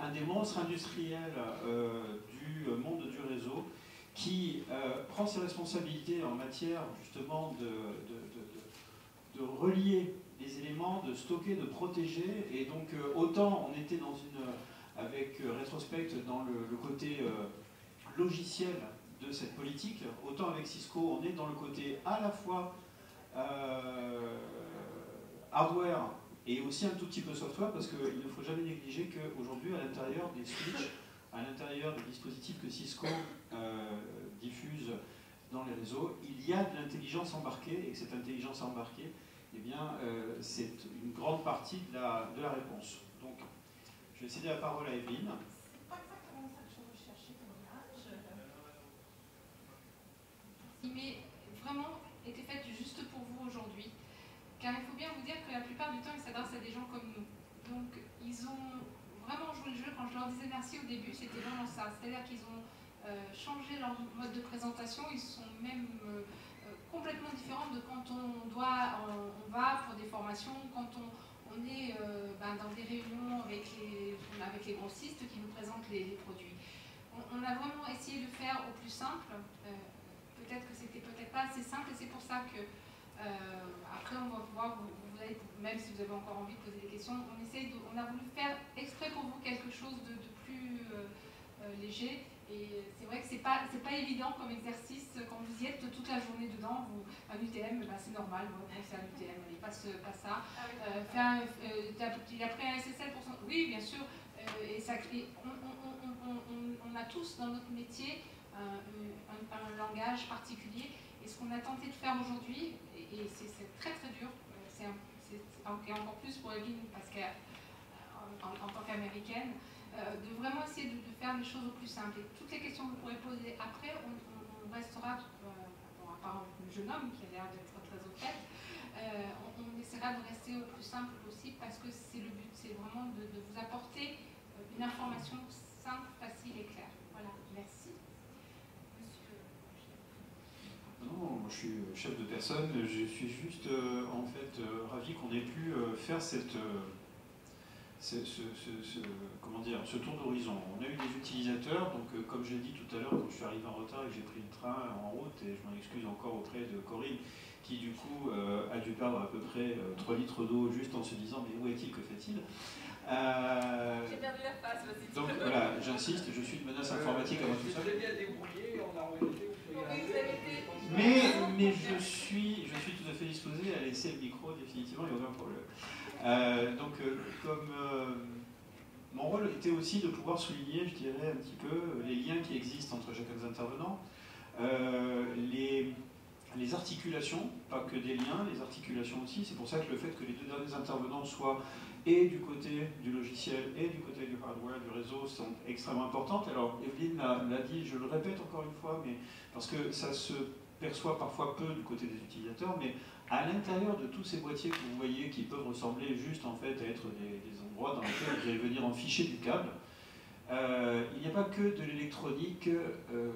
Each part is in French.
un des monstres industriels du monde du réseau qui prend ses responsabilités en matière justement de relier les éléments, de stocker, de protéger. Et donc autant on était dans avec Retrospect dans le côté logiciel de cette politique, autant avec Cisco on est dans le côté à la fois hardware et aussi un tout petit peu software, parce qu'il ne faut jamais négliger qu'aujourd'hui, à l'intérieur des switches, à l'intérieur des dispositifs que Cisco diffuse dans les réseaux, il y a de l'intelligence embarquée, et que cette intelligence embarquée, eh bien, c'est une grande partie de la réponse. Donc, je vais céder la parole à Evelyne. C'est pas exactement ça que je recherchais comme image. Mais vraiment était faite juste pour vous aujourd'hui. Car il faut bien vous dire que la plupart du temps, ils s'adressent à des gens comme nous. Donc, ils ont vraiment joué le jeu. Quand je leur disais merci au début, c'était vraiment ça. C'est-à-dire qu'ils ont changé leur mode de présentation. Ils sont même complètement différents de quand on va pour des formations, quand on est dans des réunions avec les grossistes qui nous présentent les produits. On a vraiment essayé de faire au plus simple. Peut-être que c'était peut-être pas assez simple, et c'est pour ça que après on va pouvoir, même si vous avez encore envie de poser des questions, on a voulu faire exprès pour vous quelque chose de plus léger. Et c'est vrai que c'est pas évident comme exercice quand vous y êtes toute la journée dedans. Un UTM, c'est normal, c'est un UTM, il passe pas ça. Il a pris un SSL pour son... Oui, bien sûr. On a tous dans notre métier un langage particulier. Et ce qu'on a tenté de faire aujourd'hui, et c'est très très dur, et encore plus pour Evelyne, parce qu'en tant qu'américaine, de vraiment essayer de faire les choses au plus simple. Et toutes les questions que vous pourrez poser après, on restera, à part le jeune homme qui a l'air d'être très au fait, on essaiera de rester au plus simple possible, parce que c'est le but, c'est vraiment de vous apporter une information simple, facile et claire. Voilà, merci. Non, moi je suis chef de personne, je suis juste en fait ravi qu'on ait pu faire ce tour d'horizon. On a eu des utilisateurs, donc comme je l'ai dit tout à l'heure, quand je suis arrivé en retard et que j'ai pris le train en route, et je m'en excuse encore auprès de Corinne, qui du coup a dû perdre à peu près 3 litres d'eau juste en se disant mais où est-il, que fait-il? J'ai perdu la face, vas-y. Donc voilà, j'insiste, je suis une menace informatique avant tout ça. Vous avez bien débrouillé, on a rejeté. Mais je suis tout à fait disposé à laisser le micro, définitivement, il n'y a aucun problème. Comme mon rôle était aussi de pouvoir souligner, je dirais, un petit peu les liens qui existent entre chacun des intervenants, les articulations, pas que des liens, les articulations aussi. C'est pour ça que le fait que les deux derniers intervenants soient et du côté du logiciel et du côté du hardware, du réseau, sont extrêmement importantes. Alors, Evelyne l'a dit, je le répète encore une fois, mais parce que ça se perçoit parfois peu du côté des utilisateurs, mais à l'intérieur de tous ces boîtiers que vous voyez, qui peuvent ressembler juste en fait à être des endroits dans lesquels vous allez venir enficher du câble, il n'y a pas que de l'électronique,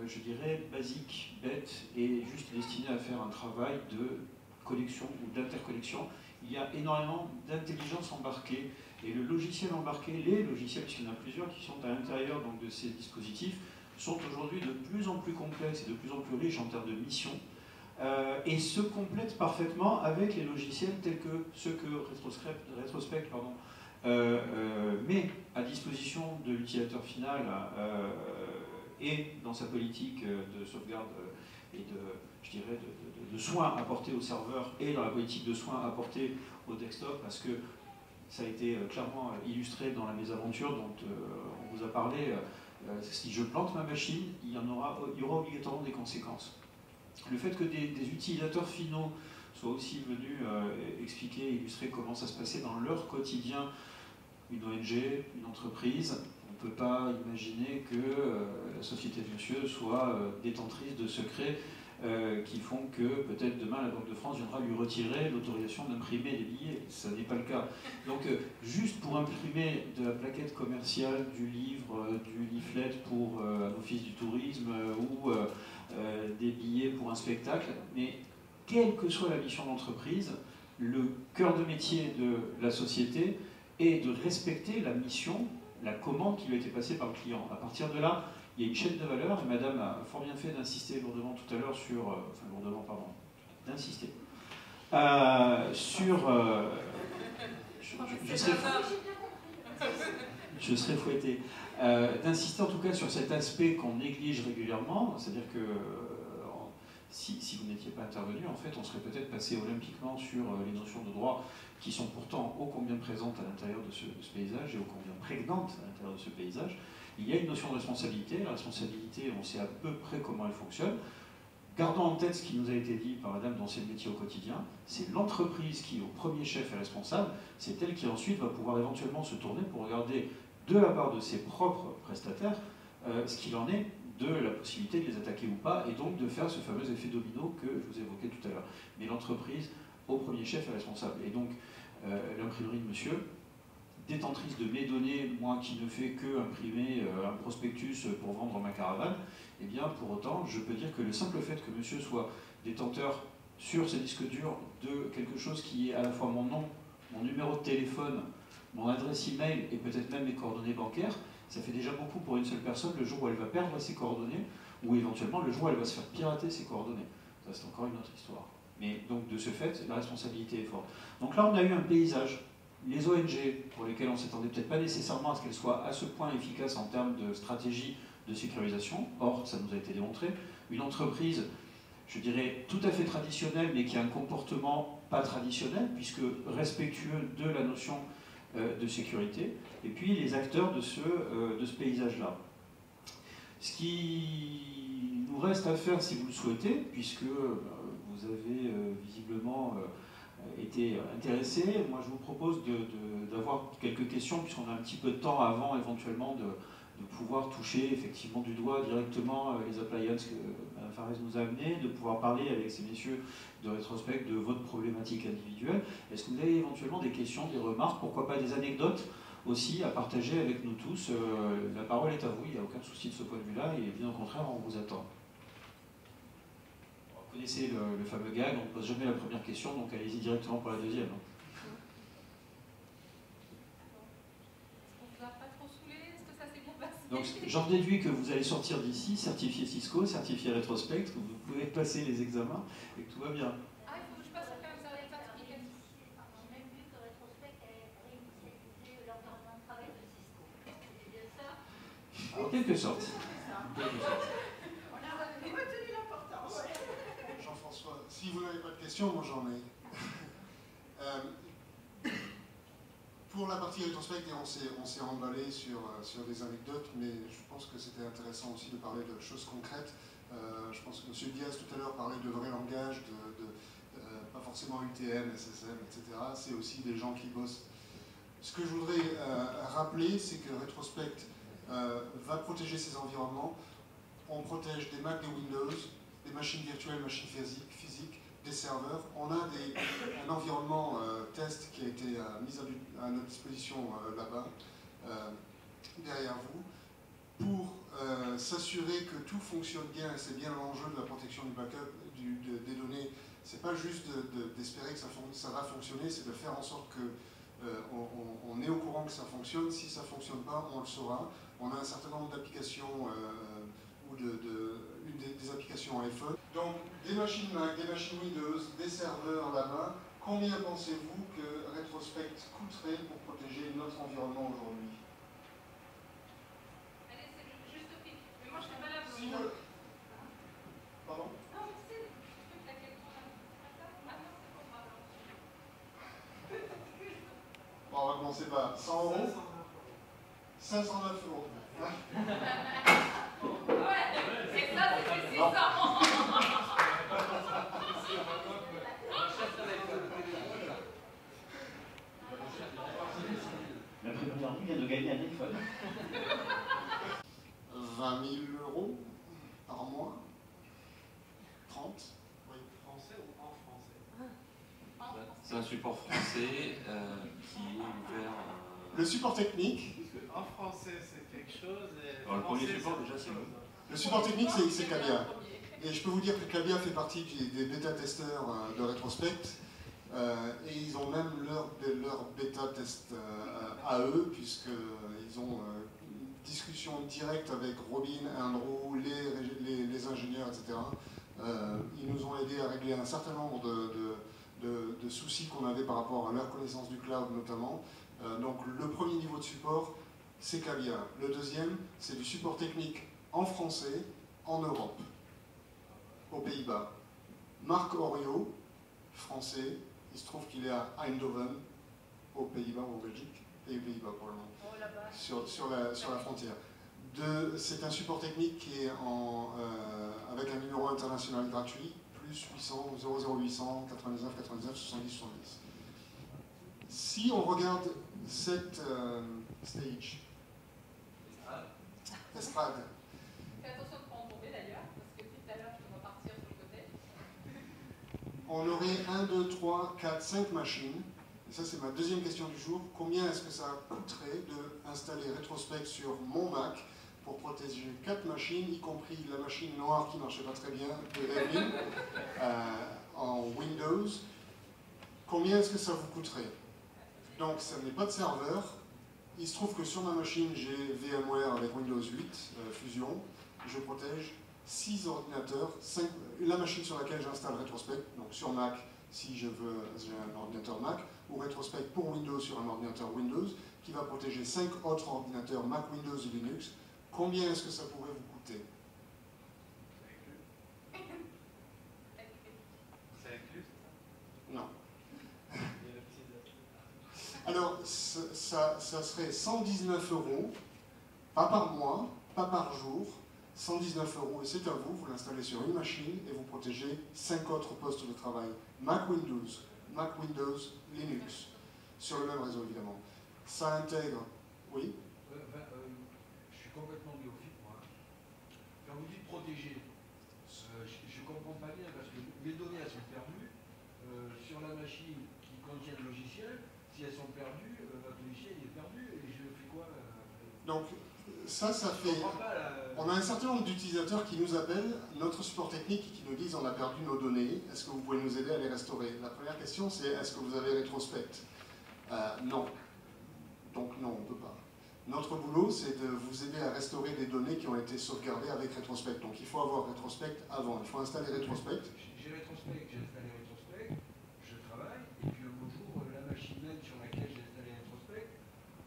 je dirais, basique, bête, et juste destinée à faire un travail de connexion ou d'interconnexion. Il y a énormément d'intelligence embarquée, et le logiciel embarqué, les logiciels, puisqu'il y en a plusieurs qui sont à l'intérieur de ces dispositifs, sont aujourd'hui de plus en plus complexes et de plus en plus riches en termes de missions, et se complètent parfaitement avec les logiciels tels que ceux que Retrospect met à disposition de l'utilisateur final et dans sa politique de sauvegarde et je dirais, de soins apportés au serveur et dans la politique de soins apportés au desktop, parce que ça a été clairement illustré dans la mésaventure dont on vous a parlé. Si je plante ma machine, il y aura obligatoirement des conséquences. Le fait que des utilisateurs finaux soient aussi venus expliquer, illustrer comment ça se passait dans leur quotidien, une ONG, une entreprise, on ne peut pas imaginer que la Société de Monsieur soit détentrice de secrets qui font que peut-être demain la Banque de France viendra lui retirer l'autorisation d'imprimer des billets. Ça n'est pas le cas. Donc juste pour imprimer de la plaquette commerciale, du livre, du leaflet pour un office du tourisme ou des billets pour un spectacle, mais quelle que soit la mission d'entreprise, le cœur de métier de la société est de respecter la mission, la commande qui lui a été passée par le client. À partir de là, il y a une chaîne de valeur, et Madame a fort bien fait d'insister lourdement tout à l'heure sur... enfin, lourdement, pardon, d'insister. Je serais fouetté. D'insister en tout cas sur cet aspect qu'on néglige régulièrement, c'est-à-dire que si vous n'étiez pas intervenu, en fait, on serait peut-être passé olympiquement sur les notions de droit qui sont pourtant ô combien présentes à l'intérieur de ce paysage et ô combien prégnantes à l'intérieur de ce paysage. Il y a une notion de responsabilité. La responsabilité, on sait à peu près comment elle fonctionne. Gardons en tête ce qui nous a été dit par Madame dans ses métiers au quotidien. C'est l'entreprise qui, au premier chef, est responsable. C'est elle qui ensuite va pouvoir éventuellement se tourner pour regarder de la part de ses propres prestataires ce qu'il en est de la possibilité de les attaquer ou pas, et donc de faire ce fameux effet domino que je vous évoquais tout à l'heure. Mais l'entreprise, au premier chef, est responsable. Et donc, l'imprimerie de monsieur, détentrice de mes données, moi qui ne fais que imprimer un prospectus pour vendre ma caravane, eh bien, pour autant, je peux dire que le simple fait que monsieur soit détenteur sur ses disques durs de quelque chose qui est à la fois mon nom, mon numéro de téléphone, mon adresse email et peut-être même mes coordonnées bancaires, ça fait déjà beaucoup pour une seule personne le jour où elle va perdre ses coordonnées, ou éventuellement le jour où elle va se faire pirater ses coordonnées. Ça, c'est encore une autre histoire. Mais donc, de ce fait, la responsabilité est forte. Donc là, on a eu un paysage. Les ONG, pour lesquelles on ne s'attendait peut-être pas nécessairement à ce qu'elles soient à ce point efficaces en termes de stratégie de sécurisation, or, ça nous a été démontré, une entreprise, je dirais, tout à fait traditionnelle, mais qui a un comportement pas traditionnel, puisque respectueux de la notion de sécurité, et puis les acteurs de ce paysage-là. Ce qui nous reste à faire, si vous le souhaitez, puisque vous avez visiblement été intéressé, moi je vous propose d'avoir quelques questions, puisqu'on a un petit peu de temps avant éventuellement de pouvoir toucher effectivement du doigt directement les appliances que Mme Farès nous a amenées, de pouvoir parler avec ces messieurs de rétrospect de votre problématique individuelle. Est-ce que vous avez éventuellement des questions, des remarques, pourquoi pas des anecdotes aussi à partager avec nous tous? La parole est à vous, il n'y a aucun souci de ce point de vue-là, et bien au contraire, on vous attend. Vous connaissez le fameux gag, on ne pose jamais la première question, donc allez-y directement pour la deuxième. Donc j'en déduis que vous allez sortir d'ici, certifié Cisco, certifié rétrospect, que vous pouvez passer les examens et que tout va bien. Ah, il faut que je passe quand même ça certificat. J'ai même vu que Rétrospect a réinitialisé l'environnement de travail de Cisco. C'est bien ça? En quelque sorte. On a retenu l'importance. Jean-François, si vous n'avez pas de questions, moi j'en ai. Pour la partie rétrospective, on s'est emballé sur des anecdotes, mais je pense que c'était intéressant aussi de parler de choses concrètes. Je pense que M. Diaz tout à l'heure parlait de vrai langage, pas forcément UTM, SSM, etc. C'est aussi des gens qui bossent. Ce que je voudrais rappeler, c'est que Rétrospect va protéger ses environnements. On protège des Mac, des Windows, des machines virtuelles, machines physiques, des serveurs. On a un environnement test qui a été mis à notre disposition là-bas, derrière vous, pour s'assurer que tout fonctionne bien, et c'est bien l'enjeu de la protection du backup des données. C'est pas juste d'espérer que ça va fonctionner, c'est de faire en sorte que on est au courant que ça fonctionne. Si ça ne fonctionne pas, on le saura. On a un certain nombre d'applications ou des applications iPhone. Donc, des machines Mac, des machines Windows, des serveurs là-bas. Combien pensez-vous que Rétrospect coûterait pour protéger notre environnement aujourd'hui? Allez, c'est juste prix. Mais moi, je ne serai pas là pour Si vous... Pardon? Non, c'est le truc, la question là. Ah non, c'est pour moi. Bon, on va commencer par 100 euros. 509 euros. Ouais, et ça, c'est 600. L'imprimerie en ligne vient de gagner un iPhone. 20 000 euros par mois. 30. Oui. Français ou en français? C'est un support français qui est ouvert. Le support technique. En français, c'est quelque chose. Et Alors, le premier français, support, c'est déjà, autre c'est chose. Le support technique, c'est Cabia. Et je peux vous dire que Cabia fait partie des bêta-testeurs de Rétrospect. Et ils ont même leur bêta-test à eux, puisqu'ils ils ont une discussion directe avec Robin, Andrew, les ingénieurs, etc. Ils nous ont aidés à régler un certain nombre de soucis qu'on avait par rapport à leur connaissance du cloud notamment. Donc le premier niveau de support, c'est Clavia. Le deuxième, c'est du support technique en français, en Europe, aux Pays-Bas. Marc Oriot, français, il se trouve qu'il est à Eindhoven, aux Pays-Bas ou en Belgique, et aux Pays-Bas pour le moment, sur la frontière. C'est un support technique qui est avec un numéro international gratuit, plus 800, 00800, 99, 99, 70, 70. Si on regarde cette stage, estrade, Fais attention de ne pas en tomber d'ailleurs, parce que tout à l'heure je dois partir sur le côté. on aurait 1, 2, 3, 4, 5 machines. Et ça, c'est ma deuxième question du jour. Combien est-ce que ça coûterait d'installer Retrospect sur mon Mac pour protéger 4 machines, y compris la machine noire qui ne marchait pas très bien, de Redmi, en Windows? Combien est-ce que ça vous coûterait? Donc, ça n'est pas de serveur. Il se trouve que sur ma machine, j'ai VMware avec Windows 8 Fusion. Je protège 6 ordinateurs, la machine sur laquelle j'installe Retrospect, donc sur Mac, si j'ai un ordinateur Mac, ou Retrospect pour Windows sur un ordinateur Windows, qui va protéger 5 autres ordinateurs Mac, Windows et Linux. Combien est-ce que ça pourrait vous coûter? C'est inclus, Non. il y a le petit... Alors, ça serait 119 €, pas par mois, pas par jour, 119 €, et c'est à vous, vous l'installez sur une machine et vous protégez 5 autres postes de travail. Mac Windows, Linux, sur le même réseau évidemment. Ça intègre, oui? Je suis complètement néophyte, moi. Quand vous dites protéger, je ne comprends pas bien parce que les données elles sont perdues sur la machine qui contient le logiciel. Si elles sont perdues, votre logiciel est perdu et je fais quoi Donc, ça fait... On a un certain nombre d'utilisateurs qui nous appellent, notre support technique, qui nous disent on a perdu nos données, est-ce que vous pouvez nous aider à les restaurer? La première question c'est est-ce que vous avez Retrospect? Non. Donc non, on ne peut pas. Notre boulot c'est de vous aider à restaurer des données qui ont été sauvegardées avec Retrospect. Donc il faut avoir Retrospect avant, il faut installer Retrospect. J'ai Retrospect, j'ai installé Retrospect, je travaille, et puis un beau jour, la machine même sur laquelle j'ai installé Retrospect,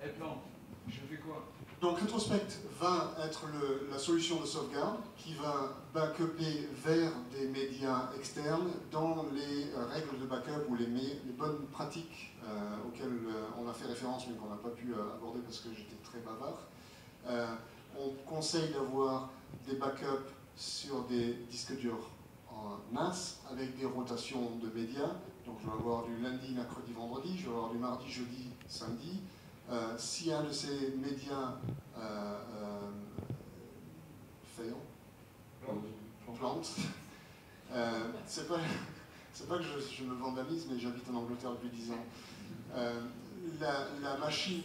elle plante. Je fais quoi? Donc Retrospect va être la solution de sauvegarde qui va backuper vers des médias externes dans les règles de backup ou les bonnes pratiques auxquelles on a fait référence mais qu'on n'a pas pu aborder parce que j'étais très bavard. On conseille d'avoir des backups sur des disques durs en NAS avec des rotations de médias. Donc je vais avoir du lundi, mercredi, vendredi, je vais avoir du mardi, jeudi, samedi. Si un de ces médias plante, c'est pas que je me vandalise, mais j'habite en Angleterre depuis 10 ans. La machine,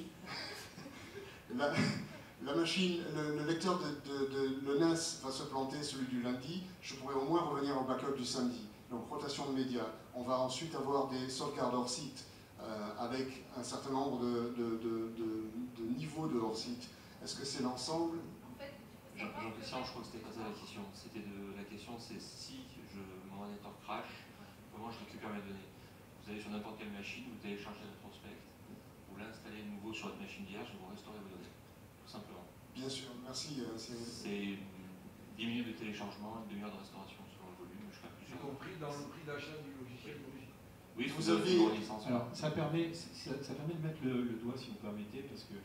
le lecteur le NAS va se planter, celui du lundi, je pourrais au moins revenir au backup du samedi. Donc rotation de médias. On va ensuite avoir des sauvegardes hors site. Avec un certain nombre de niveaux de hors-site. Est-ce que c'est l'ensemble? Jean-Christian, je crois que c'était pas ça la question. La question c'est si mon ordinateur crash, comment je récupère mes données? Vous allez sur n'importe quelle machine, vous téléchargez Retrospect, vous l'installez de nouveau sur votre machine vierge et vous restaurez vos données. Tout simplement. Bien sûr, merci. C'est 10 minutes de téléchargement, une demi-heure de restauration selon le volume. Y compris dans le prix d'achat du logiciel d'origine. Oui, vous avez... Alors, ça permet de mettre le doigt, si vous permettez, parce que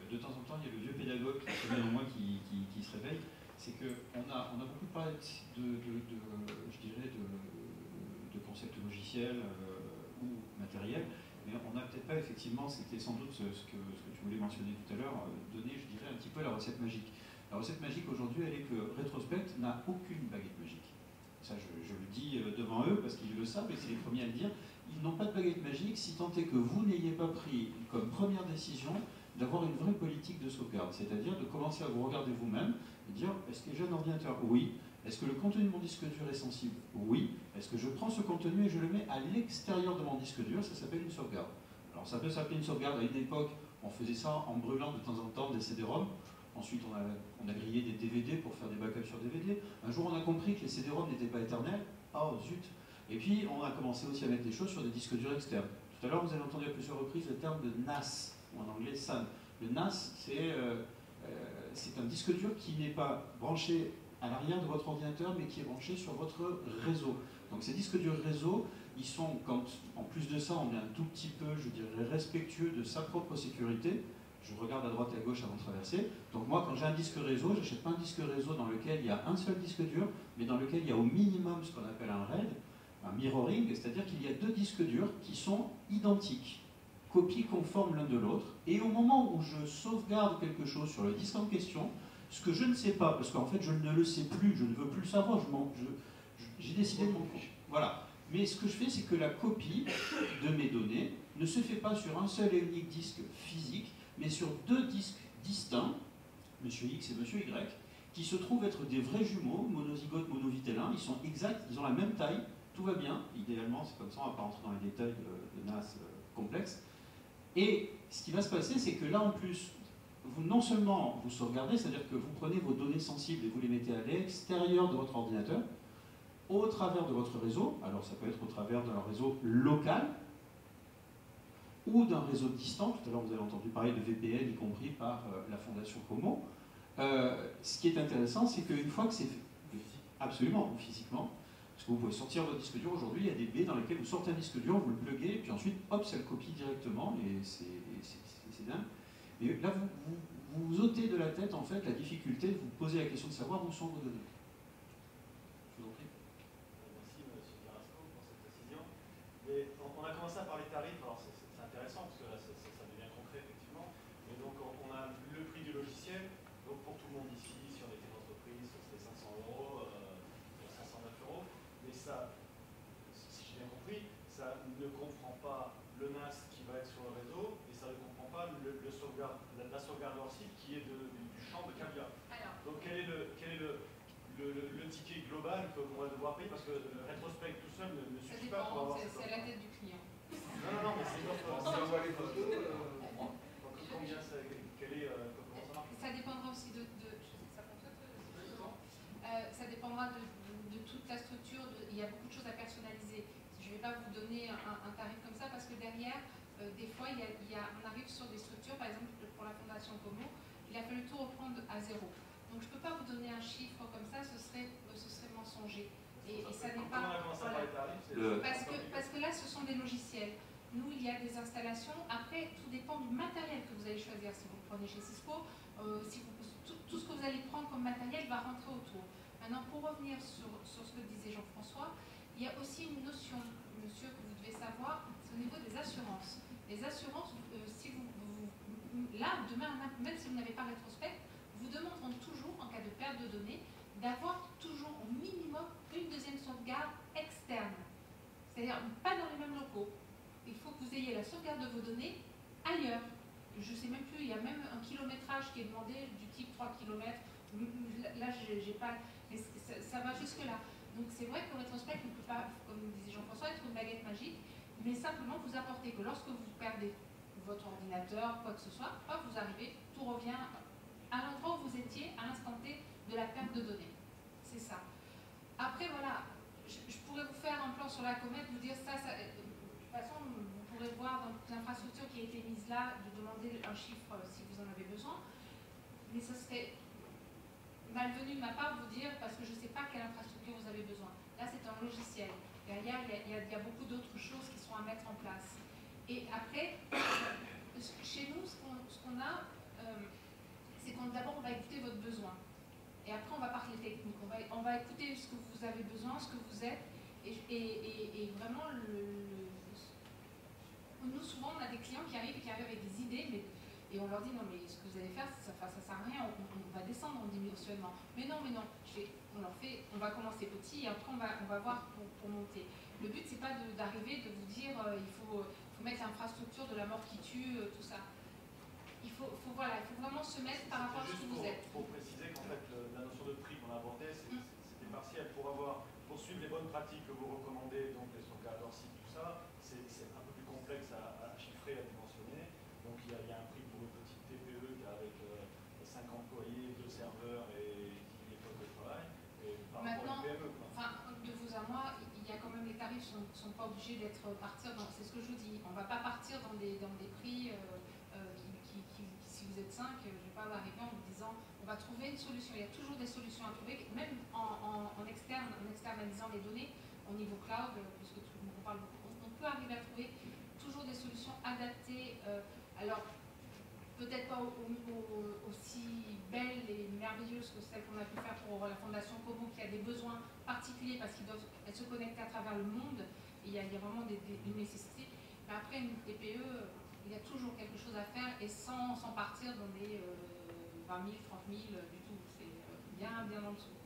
de temps en temps, il y a le vieux pédagogue qui est en moi qui se réveille. C'est qu'on a beaucoup parlé je dirais, de concepts logiciels ou matériels, mais on n'a peut-être pas effectivement, c'était sans doute ce que tu voulais mentionner tout à l'heure, donner, je dirais, un petit peu la recette magique. La recette magique aujourd'hui, elle est que Retrospect n'a aucune baguette magique. Ça, je le dis devant eux parce qu'ils le savent et c'est les premiers à le dire. Ils n'ont pas de baguette magique si tant est que vous n'ayez pas pris comme première décision d'avoir une vraie politique de sauvegarde. C'est-à-dire de commencer à vous regarder vous-même et dire est-ce que j'ai un ordinateur? Oui. Est-ce que le contenu de mon disque dur est sensible? Oui. Est-ce que je prends ce contenu et je le mets à l'extérieur de mon disque dur? Ça s'appelle une sauvegarde. Alors ça peut s'appeler une sauvegarde. À une époque, On faisait ça en brûlant de temps en temps des CD-ROM. Ensuite, on a grillé des DVD pour faire des backups sur DVD. Un jour, on a compris que les CD-ROM n'étaient pas éternels. Oh, zut! Et puis, on a commencé aussi à mettre des choses sur des disques durs externes. Tout à l'heure, vous avez entendu à plusieurs reprises le terme de NAS, ou en anglais SAN. Le NAS, c'est un disque dur qui n'est pas branché à l'arrière de votre ordinateur, mais qui est branché sur votre réseau. Donc ces disques durs réseau, ils sont, quand en plus de ça, on est un tout petit peu, je dirais, respectueux de sa propre sécurité. Je regarde à droite et à gauche avant de traverser. Donc moi, quand j'ai un disque réseau, j'achète pas un disque réseau dans lequel il y a un seul disque dur, mais dans lequel il y a au minimum ce qu'on appelle un RAID, un mirroring, c'est-à-dire qu'il y a deux disques durs qui sont identiques, copies conformes l'un de l'autre, et au moment où je sauvegarde quelque chose sur le disque en question, ce que je ne sais pas, parce qu'en fait je ne le sais plus, je ne veux plus le savoir, j'ai décidé de m'en fiche. Voilà. Mais ce que je fais, c'est que la copie de mes données ne se fait pas sur un seul et unique disque physique, mais sur deux disques distincts, Monsieur X et Monsieur Y, qui se trouvent être des vrais jumeaux, monozygotes, monovitellins, ils sont exacts, ils ont la même taille, tout va bien, idéalement c'est comme ça, on ne va pas rentrer dans les détails de NAS complexes. Et ce qui va se passer, c'est que là en plus, vous, non seulement vous sauvegardez, c'est-à-dire que vous prenez vos données sensibles et vous les mettez à l'extérieur de votre ordinateur, au travers de votre réseau, alors ça peut être au travers d'un réseau local, ou d'un réseau distant, tout à l'heure vous avez entendu parler de VPN, y compris par la Fondation Como. Ce qui est intéressant, c'est qu'une fois que c'est fait, absolument, ou physiquement, parce que vous pouvez sortir votre disque dur aujourd'hui, il y a des baies dans lesquelles vous sortez un disque dur, vous le pluguez, et puis ensuite, hop, ça le copie directement, et c'est dingue. Et là, vous ôtez de la tête, en fait, la difficulté de vous poser la question de savoir où sont vos données. Je vous en prie. Merci, M. Carrasco, pour cette précision. Mais on a commencé à parler de tarifs, alors c'est intéressant, parce que là, ça devient concret, effectivement. Mais donc, on a le prix du logiciel, donc pour tout le monde ici, si on était une entreprise, c'était 500 €, 509 €. Mais ça, si j'ai bien compris, ça ne comprend pas le NAS qui va être sur le réseau, et ça ne comprend pas la sauvegarde hors site qui est du champ de Caviar. Donc quel est le ticket global qu'on va devoir payer? Parce que le rétrospect tout seul ne suffit pas pour avoir cette offre. C'est la tête du client. Non, mais c'est une offre. Si on voit les photos, Donc combien ça, comment ça marche? Ça dépendra aussi ça dépendra de toute la structure. Il y a beaucoup de choses à personnaliser. Je ne vais pas vous donner un tarif comme ça parce que derrière, des fois, on arrive sur des structures, par exemple pour la Fondation Como, il a fallu tout reprendre à zéro. Donc je ne peux pas vous donner un chiffre comme ça, ce serait mensonger. Et ça n'est pas. Voilà. Parce que là, ce sont des logiciels. Nous, il y a des installations. Après, tout dépend du matériel que vous allez choisir. Si vous le prenez chez Cisco, tout ce que vous allez prendre comme matériel va rentrer autour. Maintenant, pour revenir sur ce que disait Jean-François, il y a aussi une notion, monsieur, que vous devez savoir, c'est au niveau des assurances. Les assurances, là, demain, même si vous n'avez pas rétrospect, vous demanderont toujours, en cas de perte de données, d'avoir toujours au minimum une deuxième sauvegarde externe. C'est-à-dire pas dans les mêmes locaux. Il faut que vous ayez la sauvegarde de vos données ailleurs. Je ne sais même plus, il y a même un kilométrage qui est demandé du type 3 km. Là, j'ai pas. Mais ça va jusque-là. Donc c'est vrai que le rétrospect ne peut pas, comme disait Jean-François, être une baguette magique, mais simplement vous apportez que lorsque vous perdez votre ordinateur, quoi que ce soit, hop, vous arrivez, tout revient à l'endroit où vous étiez à l'instant T de la perte de données. C'est ça. Après, voilà, je pourrais vous faire un plan sur la comète, vous dire ça de toute façon, vous pourrez voir dans l'infrastructure qui a été mise là, de demander un chiffre si vous en avez besoin, mais ça serait malvenu de ma part de vous dire parce que je ne sais pas quelle infrastructure vous avez besoin. Là, c'est un logiciel. Derrière, il y a beaucoup d'autres choses qui sont à mettre en place. Et après, chez nous, ce qu'on a, c'est qu'on d'abord, on va écouter votre besoin. Et après, on va parler technique. On va écouter ce que vous avez besoin, ce que vous êtes. Et vraiment, nous, souvent, on a des clients qui arrivent avec des idées, et on leur dit non, mais ce que vous allez faire, ça ne sert à rien, on va descendre en dimensionnement. Mais non, on va commencer petit et après on va voir pour monter. Le but, c'est pas d'arriver, de vous dire il faut mettre l'infrastructure de la mort qui tue, tout ça. Il faut vraiment se mettre par rapport à ce que vous êtes. Pour préciser qu'en fait, la notion de prix qu'on abordait, c'était partiel. Pour suivre les bonnes pratiques que vous recommandez, donc les sauvegardes hors site, tout ça, c'est un peu plus complexe à chiffrer, à dimensionner. Donc il y a un prix pour sont pas obligés partir dans, c'est ce que je vous dis, on ne va pas partir dans des prix si vous êtes 5, je ne vais pas arriver en vous disant on va trouver une solution. Il y a toujours des solutions à trouver, même en externalisant les données au niveau cloud, puisque on parle beaucoup, on peut arriver à trouver toujours des solutions adaptées. Alors, peut-être pas aussi belles et merveilleuses que celles qu'on a pu faire pour la Fondation Kobo, qui a des besoins particuliers parce qu'elle se connecte à travers le monde. Et il y a vraiment une nécessité. Mais après, une TPE, il y a toujours quelque chose à faire et sans partir dans des 20 000, 30 000 du tout. C'est bien en dessous.